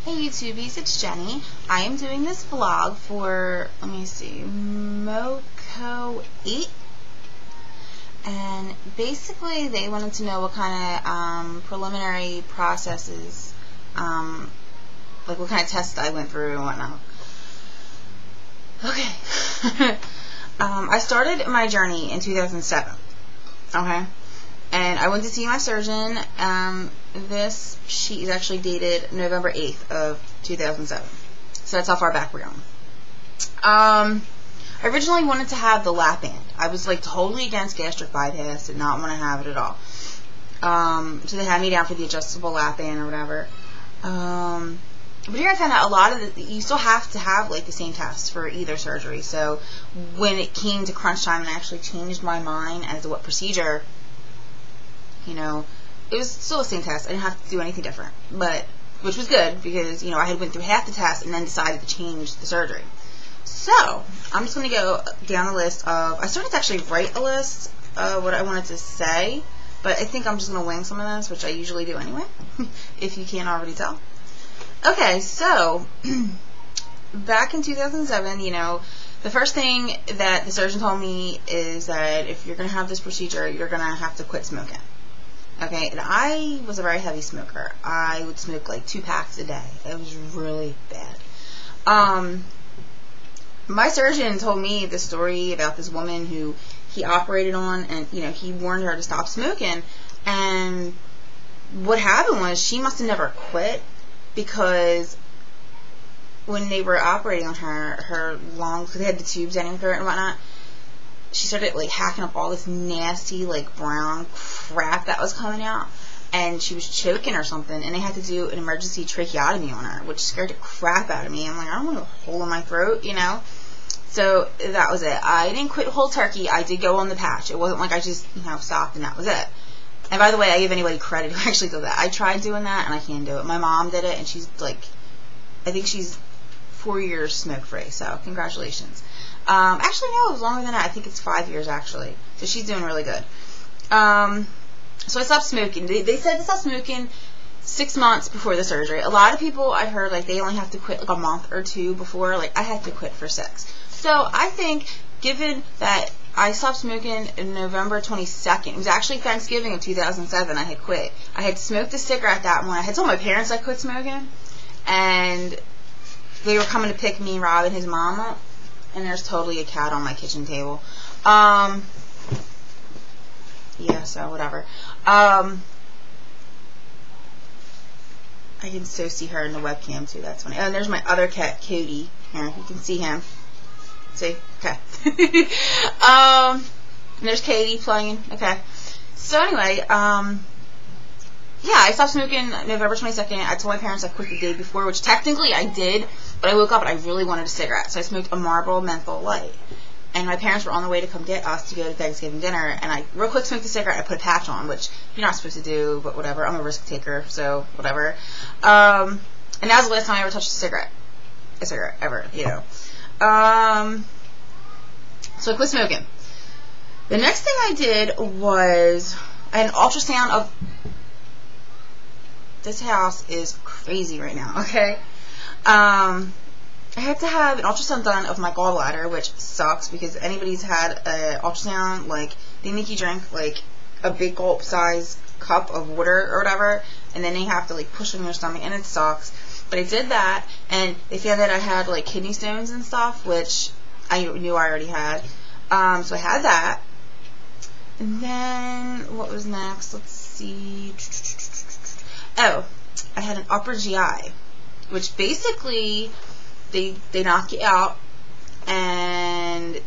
Hey YouTubies, it's Jenny. I am doing this vlog for, let me see, MoeCo8. And basically they wanted to know what kind of preliminary processes, like what kind of tests I went through and whatnot. Okay. I started my journey in 2007. Okay. And I went to see my surgeon. This sheet is actually dated November 8th of 2007. So that's how far back we're going. I originally wanted to have the lap band. I was like totally against gastric bypass, did not want to have it at all. So they had me down for the adjustable lap band or whatever. But here I found out a lot of you still have to have like the same tests for either surgery. So when it came to crunch time and I actually changed my mind as to what procedure, you know, it was still the same test. I didn't have to do anything different, but which was good because, you know, I had went through half the test and then decided to change the surgery. So I'm just going to go down the list of, I started to actually write a list of what I wanted to say, but I think I'm just going to wing some of this, which I usually do anyway, if you can't already tell. Okay, so back in 2007, you know, the first thing that the surgeon told me is that if you're going to have this procedure, you're going to have to quit smoking. Okay, and I was a very heavy smoker. I would smoke like 2 packs a day. It was really bad. My surgeon told me the story about this woman who he operated on, and you know, he warned her to stop smoking. And what happened was she must have never quit, because when they were operating on her lungs, because they had the tubes down her and whatnot, she started like hacking up all this nasty like brown crap that was coming out, and she was choking or something, and they had to do an emergency tracheotomy on her, which scared the crap out of me. I'm like, I don't want a hole in my throat, you know. So that was it. I didn't quit whole turkey. I did go on the patch. It wasn't like I just, you know, stopped and that was it. And by the way, I give anybody credit who actually did that. I tried doing that and I can't do it. My mom did it, and she's like, I think she's 4 years smoke free. So congratulations. Actually, no, it was longer than that. I think it's 5 years, actually. So she's doing really good. So I stopped smoking. They said to stop smoking 6 months before the surgery. A lot of people I heard, like, they only have to quit like a month or 2 before. Like, I had to quit for 6. So I think, given that I stopped smoking in November 22nd, it was actually Thanksgiving of 2007, I had quit. I had smoked a cigarette that morning. I had told my parents I quit smoking, and they were coming to pick me, Rob, and his mom up. And there's totally a cat on my kitchen table. Yeah, so whatever. I can so see her in the webcam too. That's funny. Oh, and there's my other cat, Cody. Here, you can see him. See? Okay. And there's Katie playing. Okay. So anyway, yeah, I stopped smoking November 22nd. I told my parents I quit the day before, which technically I did, but I woke up and I really wanted a cigarette, so I smoked a Marlboro Menthol Light. And my parents were on the way to come get us to go to Thanksgiving dinner, and I real quick smoked a cigarette. I put a patch on, which you're not supposed to do, but whatever. I'm a risk taker, so whatever. And that was the last time I ever touched a cigarette ever, you know. So I quit smoking. The next thing I did was I had an ultrasound of. This house is crazy right now, okay? I had to have an ultrasound done of my gallbladder, which sucks because anybody's had an ultrasound, like, they make you drink, like, a big gulp size cup of water or whatever, and then they have to, like, push it in your stomach, and it sucks. But I did that, and they found that I had, like, kidney stones and stuff, which I knew I already had. So I had that. And then, what was next? Let's see. Oh, I had an upper GI, which basically they knock you out and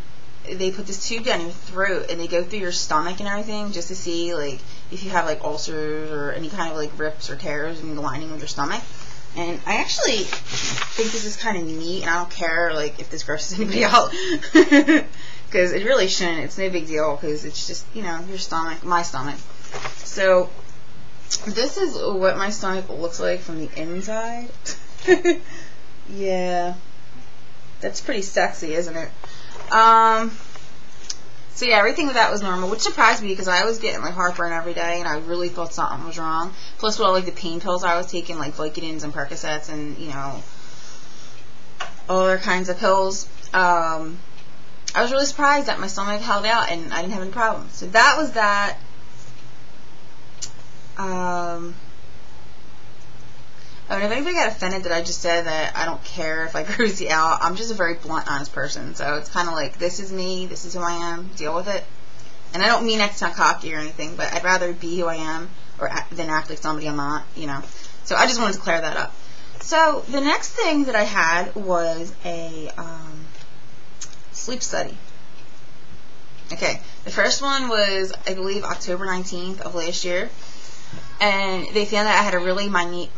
they put this tube down your throat and they go through your stomach and everything just to see like if you have like ulcers or any kind of like rips or tears in the lining of your stomach. And I actually think this is kind of neat, and I don't care like if this grosses anybody out because it really shouldn't. It's no big deal because it's just, you know, your stomach, my stomach. So this is what my stomach looks like from the inside. Yeah, that's pretty sexy, isn't it? So yeah, everything with that was normal, which surprised me because I was getting like heartburn every day, and I really thought something was wrong. Plus, with all like the pain pills I was taking, like Vicodins and Percocets, and other kinds of pills. I was really surprised that my stomach held out and I didn't have any problems. So that was that. And if anybody got offended that I just said that I don't care if I gross you out, I'm just a very blunt, honest person. So it's kind of like, this is me, this is who I am, deal with it. And I don't mean that's not cocky or anything, but I'd rather be who I am than act like somebody I'm not, So I just wanted to clear that up. So the next thing that I had was a sleep study. Okay, the first one was, I believe, October 19th of last year. And they found that I had a really minute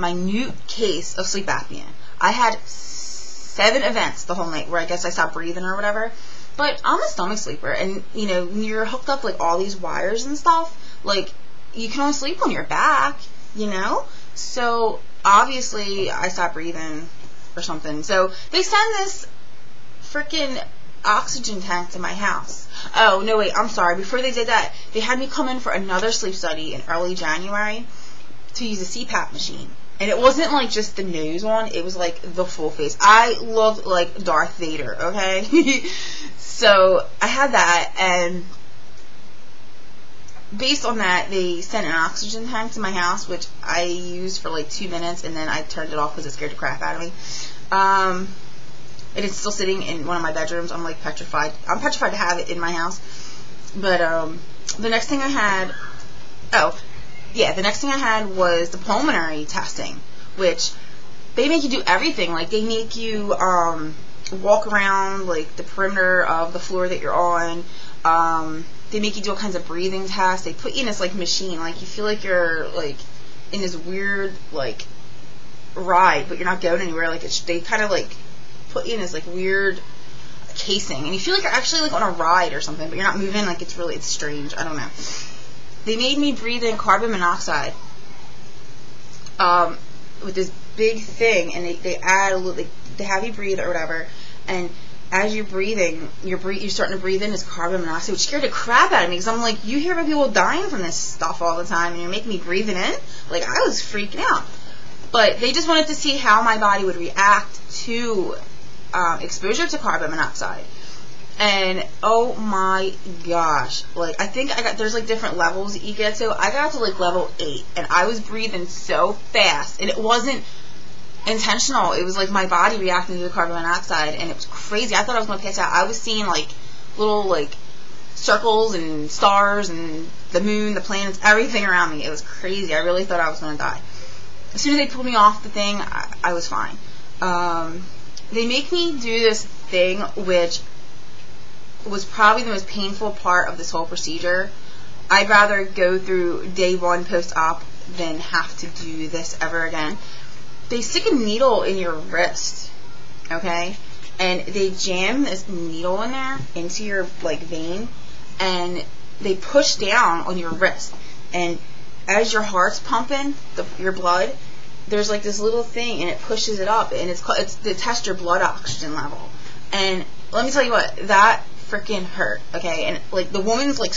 case of sleep apnea. I had 7 events the whole night where I guess I stopped breathing or whatever. But I'm a stomach sleeper, and when you're hooked up like all these wires and stuff, like you can only sleep on your back, So obviously I stopped breathing or something. So they send this freaking oxygen tank to my house. Oh, no, wait, I'm sorry. Before they did that, they had me come in for another sleep study in early January to use a CPAP machine. And it wasn't like just the nose one, it was like the full face. I looked like Darth Vader, okay? So I had that, and based on that, they sent an oxygen tank to my house, which I used for like 2 minutes, and then I turned it off because it scared the crap out of me. It is still sitting in one of my bedrooms. I'm like petrified. I'm petrified to have it in my house. But the next thing I had, the next thing I had was the pulmonary testing, which they make you do everything. Like they make you walk around like the perimeter of the floor that you're on. They make you do all kinds of breathing tests. They put you in this like machine, like you feel like you're like in this weird like ride, but you're not going anywhere. Like they kind of like put you in this like weird casing, and you feel like you're actually like on a ride or something, but you're not moving. Like it's strange. I don't know. They made me breathe in carbon monoxide with this big thing, and they add a little, they have you breathe or whatever, and as you're breathing, you're starting to breathe in this carbon monoxide, which scared the crap out of me because I'm like, you hear about people dying from this stuff all the time, and you're making me breathe it in. Like I was freaking out. But they just wanted to see how my body would react to exposure to carbon monoxide. And oh my gosh, like I think there's like different levels that you get to. I got to like level 8, and I was breathing so fast, and it wasn't intentional. It was like my body reacting to the carbon monoxide, and it was crazy. I thought I was going to pass out. I was seeing like little like circles and stars and the moon, the planets, everything around me. It was crazy. I really thought I was going to die. As soon as they pulled me off the thing, I was fine. They make me do this thing, which was probably the most painful part of this whole procedure. I'd rather go through day 1 post-op than have to do this ever again. They stick a needle in your wrist, okay? And they jam this needle in there into your like vein, and they push down on your wrist. And as your heart's pumping your blood, there's like this little thing, and it pushes it up, and it's to test your blood oxygen level. And let me tell you what, that freaking hurt, okay? And like the woman's like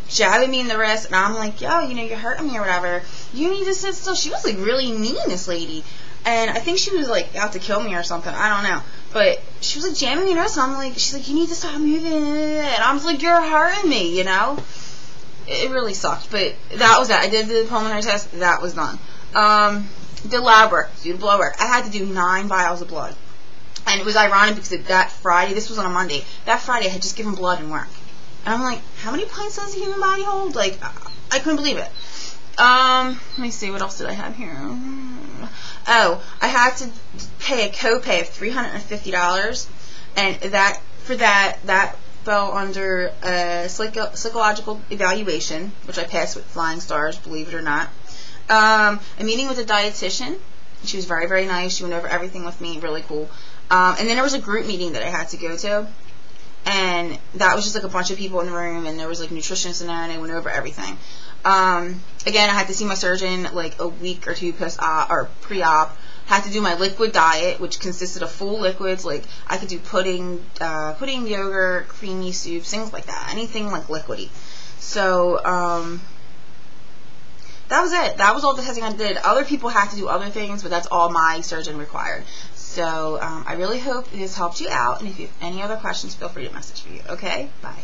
jabbing me in the wrist, and I'm like, yo, you're hurting me or whatever. You need to sit still. She was like really mean, this lady. And I think she was like out to kill me or something. I don't know. But she was like jamming me in the wrist, and I'm like, she's like, you need to stop moving. And I was like, you're hurting me, It really sucked. But that was that. I did the pulmonary test. That was done. The lab work, do the blood work. I had to do 9 vials of blood. And it was ironic because that Friday, this was on a Monday, that Friday I had just given blood in work. And I'm like, how many pints does a human body hold? Like, I couldn't believe it. Let me see, what else did I have here? Oh, I had to pay a copay of $350, and that fell under a psychological evaluation, which I passed with flying stars, believe it or not. A meeting with a dietitian. She was very, very nice. She went over everything with me, really cool. And then there was a group meeting that I had to go to, and that was just like a bunch of people in the room, and there was like nutritionists in there, and they went over everything. Again, I had to see my surgeon like a week or 2 post-op or pre-op. Had to do my liquid diet, which consisted of full liquids. Like I could do pudding, yogurt, creamy soups, things like that. Anything like liquidy. So that was it. That was all the testing I did. Other people had to do other things, but that's all my surgeon required. So I really hope this helped you out. And if you have any other questions, feel free to message me. Okay? Bye.